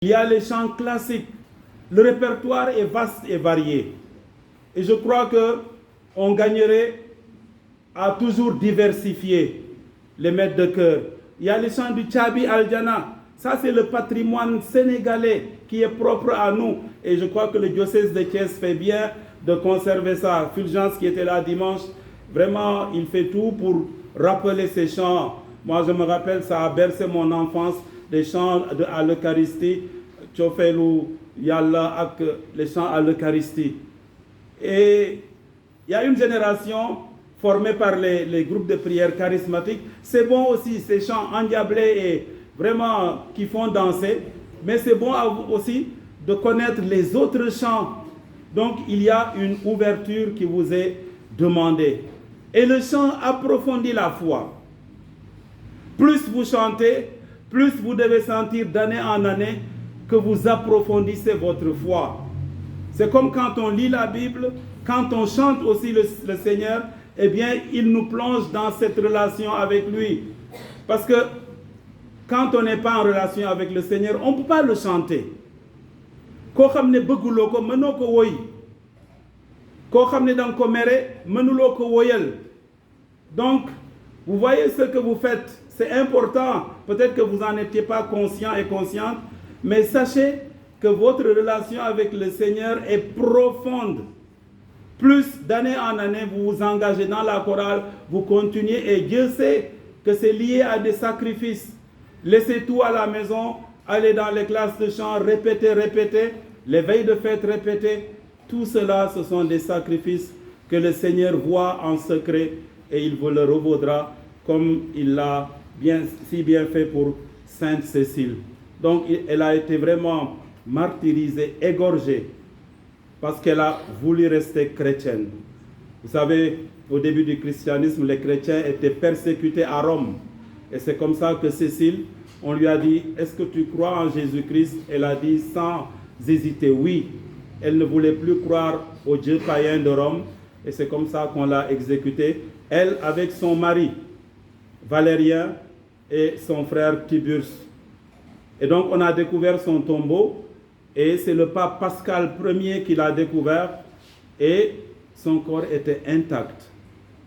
il y a les chants classiques. Le répertoire est vaste et varié. Et je crois qu'on gagnerait à toujours diversifier les maîtres de chœur. Il y a les chants du Tchabi Al-Jana. Ça, c'est le patrimoine sénégalais qui est propre à nous. Et je crois que le diocèse de Thiès fait bien de conserver ça. Fulgence qui était là dimanche, vraiment, il fait tout pour rappeler ces chants. Moi, je me rappelle, ça a bercé mon enfance, des chants à l'Eucharistie, Tchofelou, Yalla, ak les chants à l'Eucharistie. Et il y a une génération formée par les groupes de prière charismatiques. C'est bon aussi, ces chants endiablés et vraiment qui font danser. Mais c'est bon aussi de connaître les autres chants. Donc, il y a une ouverture qui vous est demandée. Et le chant approfondit la foi. Plus vous chantez, plus vous devez sentir d'année en année que vous approfondissez votre foi. C'est comme quand on lit la Bible, quand on chante aussi le Seigneur, eh bien, il nous plonge dans cette relation avec lui. Parce que quand on n'est pas en relation avec le Seigneur, on ne peut pas le chanter. Ko xamne bëgguloo ko mënoo ko woy ko xamne dang ko mere mënuloo ko woyal. Donc vous voyez ce que vous faites, c'est important. Peut-être que vous n'en étiez pas conscient et consciente, mais sachez que votre relation avec le Seigneur est profonde. Plus d'année en année, vous vous engagez dans la chorale, vous continuez et Dieu sait que c'est lié à des sacrifices. Laissez tout à la maison, allez dans les classes de chant, répétez, les veilles de fête, répétez. Tout cela, ce sont des sacrifices que le Seigneur voit en secret et il vous le revaudra comme il l'a si bien fait pour Sainte Cécile. Donc, elle a été vraiment martyrisée, égorgée, parce qu'elle a voulu rester chrétienne. Vous savez, au début du christianisme, les chrétiens étaient persécutés à Rome. Et c'est comme ça que Cécile, on lui a dit, est-ce que tu crois en Jésus-Christ? Elle a dit sans hésiter, oui. Elle ne voulait plus croire au Dieu païen de Rome. Et c'est comme ça qu'on l'a exécutée. Elle avec son mari, Valérien, et son frère Tiburce. Et donc on a découvert son tombeau. Et c'est le pape Pascal Ier qui l'a découvert. Et son corps était intact.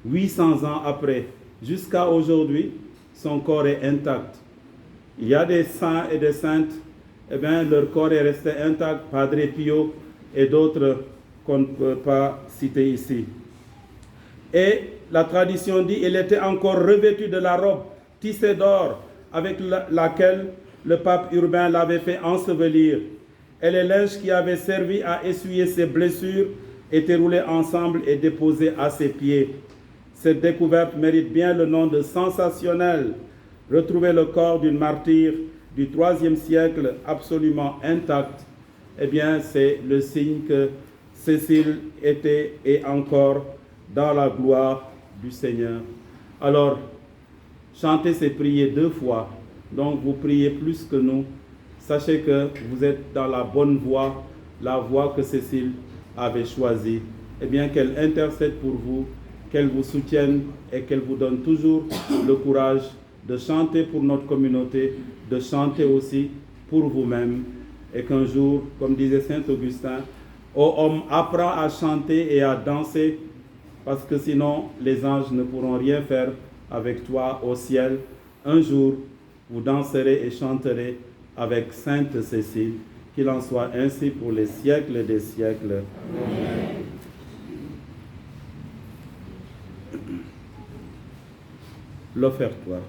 800 ans après, jusqu'à aujourd'hui, son corps est intact. Il y a des saints et des saintes, eh bien, leur corps est resté intact, Padre Pio et d'autres qu'on ne peut pas citer ici. Et la tradition dit qu'il était encore revêtu de la robe tissée d'or avec laquelle le pape Urbain l'avait fait ensevelir. Et les linges qui avaient servi à essuyer ses blessures étaient roulés ensemble et déposés à ses pieds. Cette découverte mérite bien le nom de sensationnelle. Retrouver le corps d'une martyre du IIIe siècle absolument intact, eh bien c'est le signe que Cécile était et encore dans la gloire du Seigneur. Alors, chanter c'est prier 2 fois, donc vous priez plus que nous. Sachez que vous êtes dans la bonne voie, la voie que Cécile avait choisie. Eh bien qu'elle intercède pour vous, qu'elle vous soutienne et qu'elle vous donne toujours le courage de chanter pour notre communauté, de chanter aussi pour vous-même. Et qu'un jour, comme disait Saint Augustin, ô homme, apprends à chanter et à danser, parce que sinon les anges ne pourront rien faire avec toi au ciel. Un jour, vous danserez et chanterez avec Sainte Cécile. Qu'il en soit ainsi pour les siècles des siècles. Amen. L'offertoire.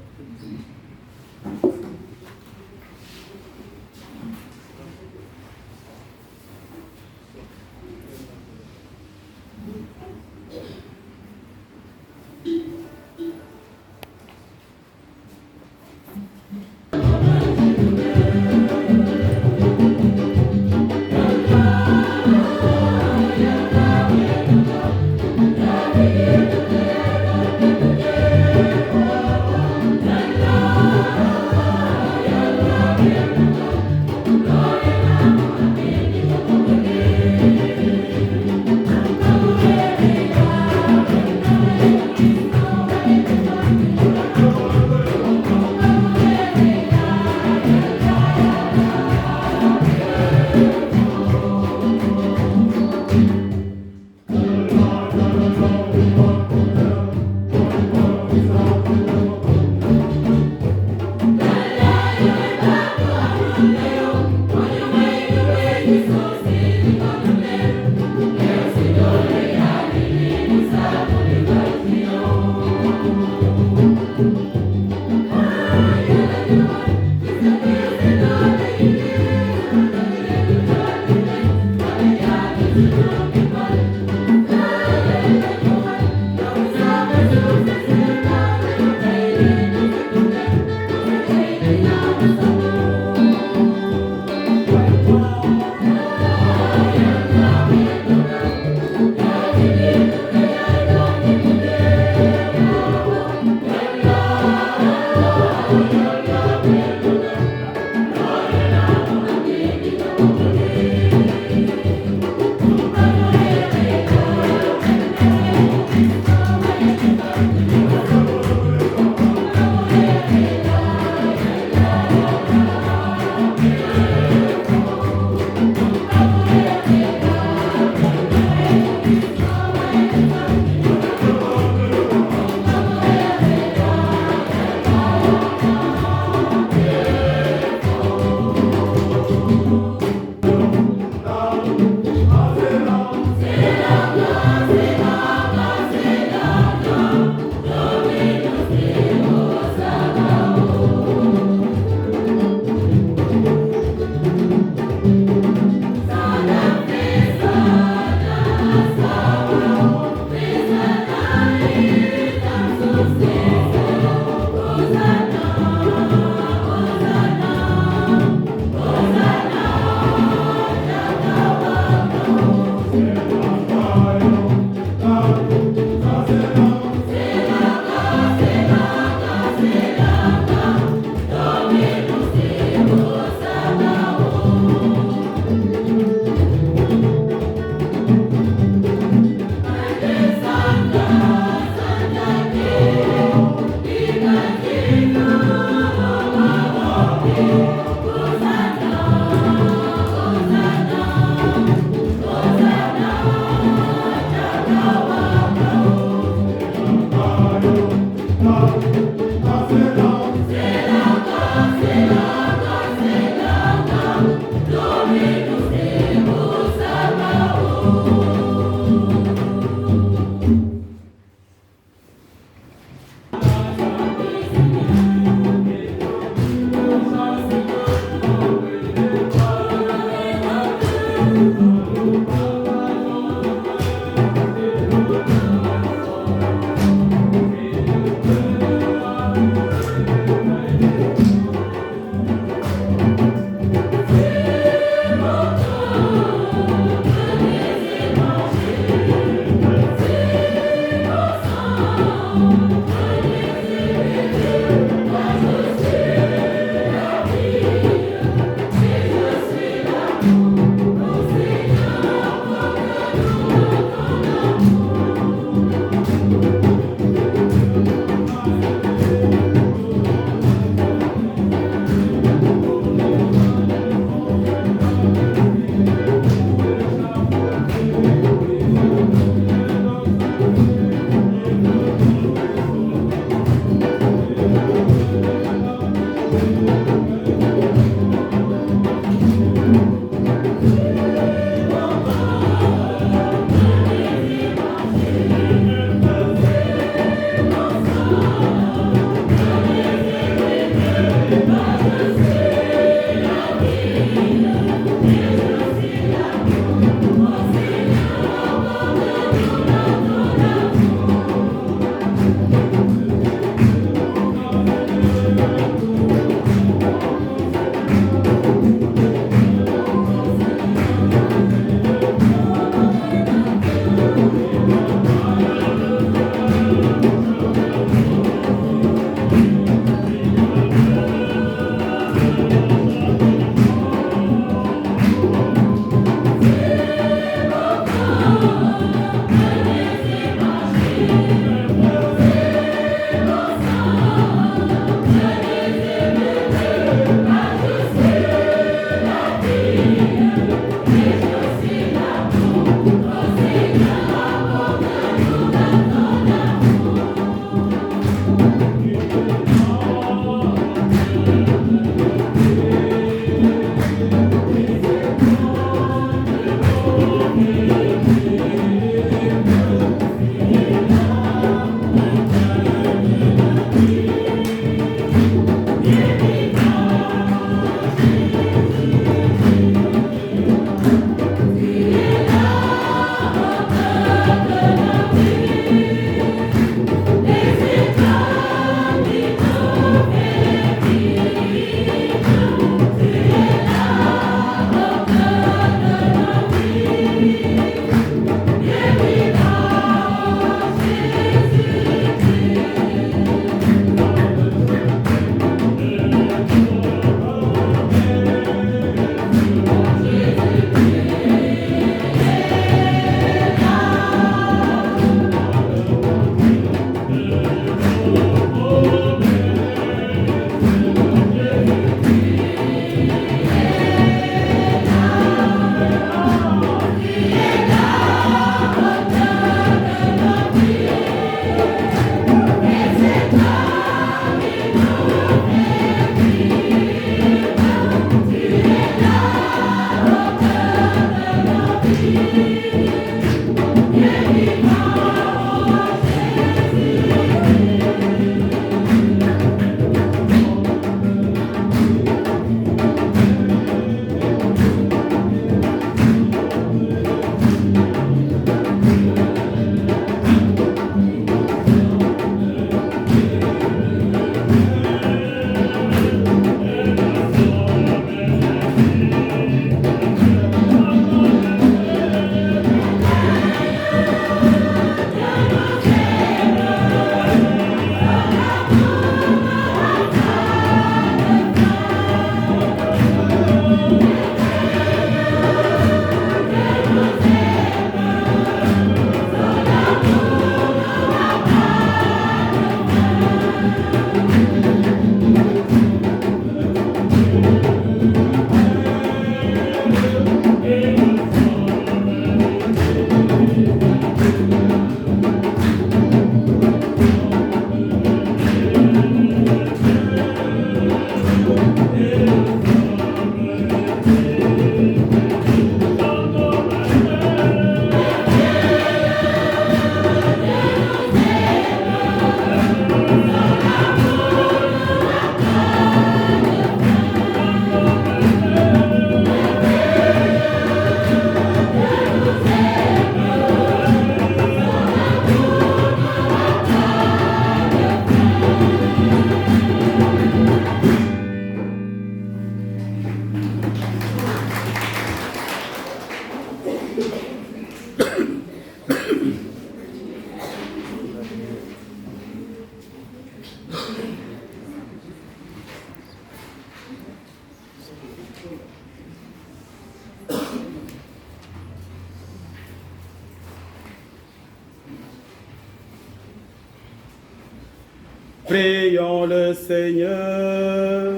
Prions le Seigneur.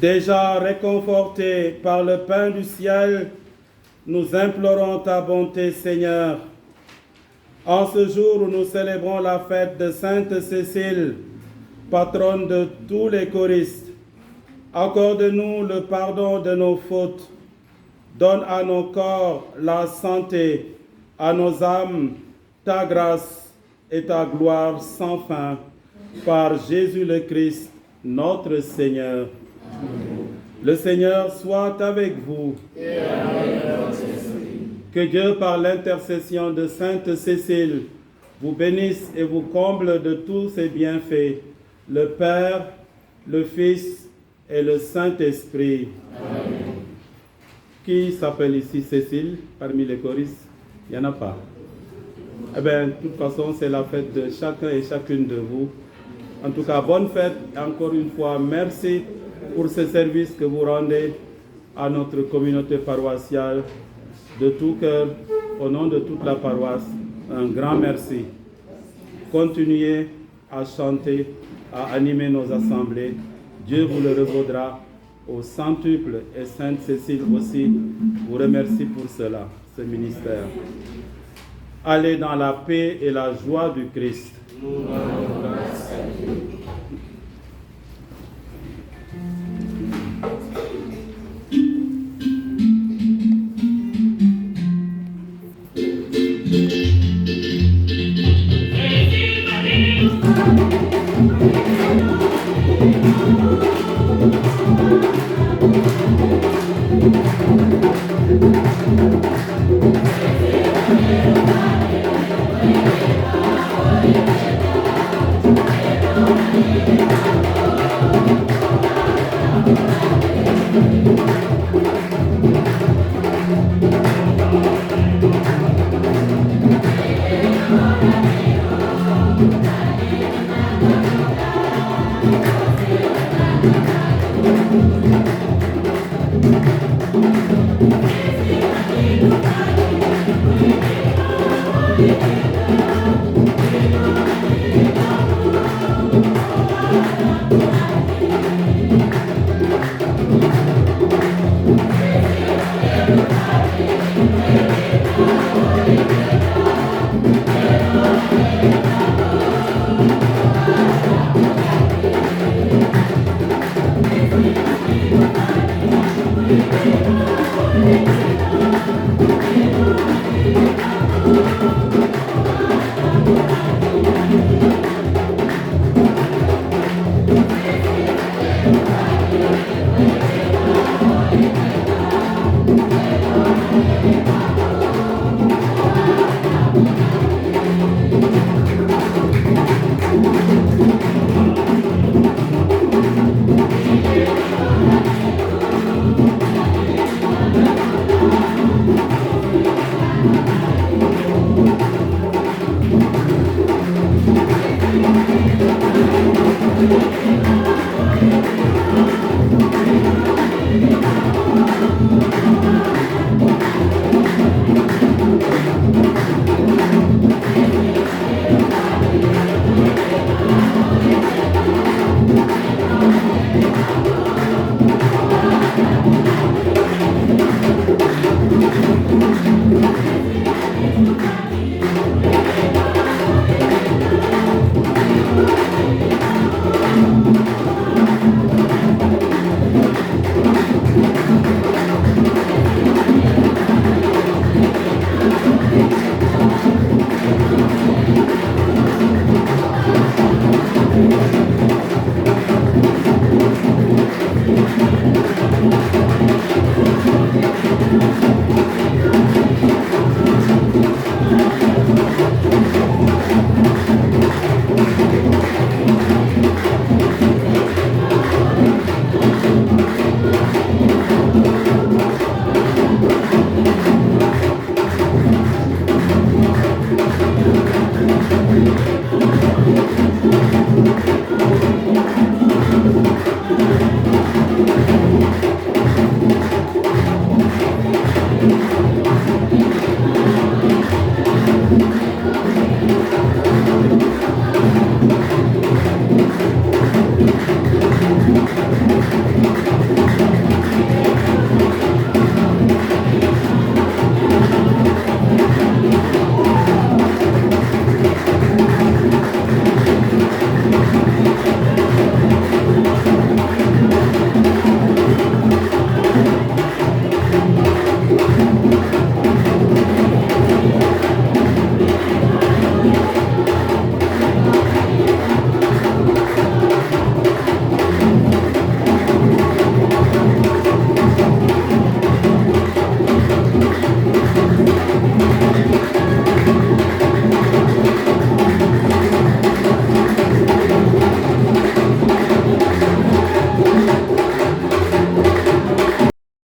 Déjà réconfortés par le pain du ciel, nous implorons ta bonté, Seigneur. En ce jour où nous célébrons la fête de Sainte Cécile, patronne de tous les choristes, accorde-nous le pardon de nos fautes. Donne à nos corps la santé, à nos âmes ta grâce et ta gloire sans fin. Par Jésus le Christ, notre Seigneur. Le Seigneur soit avec vous. Et avec votre esprit. Que Dieu, par l'intercession de Sainte Cécile, vous bénisse et vous comble de tous ses bienfaits, le Père, le Fils et le Saint-Esprit. Amen. Qui s'appelle ici Cécile parmi les choristes? Il n'y en a pas. Eh bien, de toute façon, c'est la fête de chacun et chacune de vous. En tout cas, bonne fête. Et encore une fois, merci pour ce service que vous rendez à notre communauté paroissiale. De tout cœur, au nom de toute la paroisse, un grand merci. Continuez à chanter, à animer nos assemblées. Dieu vous le revaudra au centuple, et Sainte Cécile aussi vous remercie pour cela, ce ministère. Allez dans la paix et la joie du Christ. Thank you.